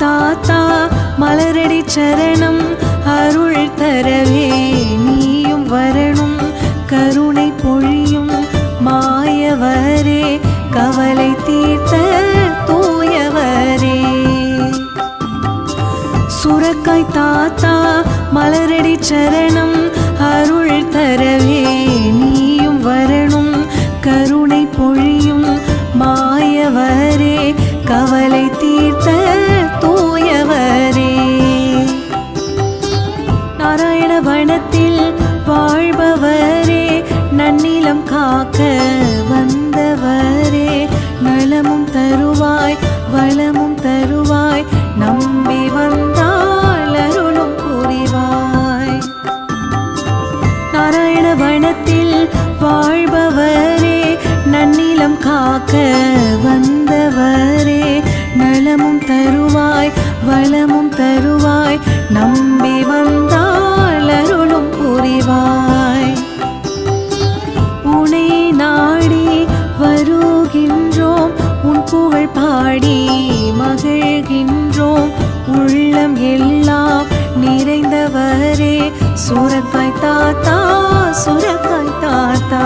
தாத்தா மலரடி சரணம் அருள் தரவே நீயும் வரணும் கருணை பொழியும் மாயவரே கவலை தீர்த்த தூயவரே. சுரக்காய் தாத்தா மலரடி சரணம் அருள் தரவே நீயும் வரணும் கருணை பொழியும் மாயவரே கவலை தீர்த்த தூயவரே. நாராயண வனத்தில் வாழ்பவரே நன்னிலம் காக்க வந்தவரே நலமும் தருவாய் வளமும் தருவாய் நம்பி வந்தால் அருளும் புரிவாய். நாராயண வனத்தில் வாழ்பவரே நன்னிலம் காக்க வந்தவரே நலமும் தருவாய் வளமும் தருவாய் நம்பி வந்தால் அருளும் புரிவாய். உனை நாடி வருகின்றோம் உன் புகழ் பாடி மகிழ்கின்றோம் உள்ளம் எல்லாம் நிறைந்தவரே சுரக்காய் தாத்தா சுரக்காய் தாத்தா.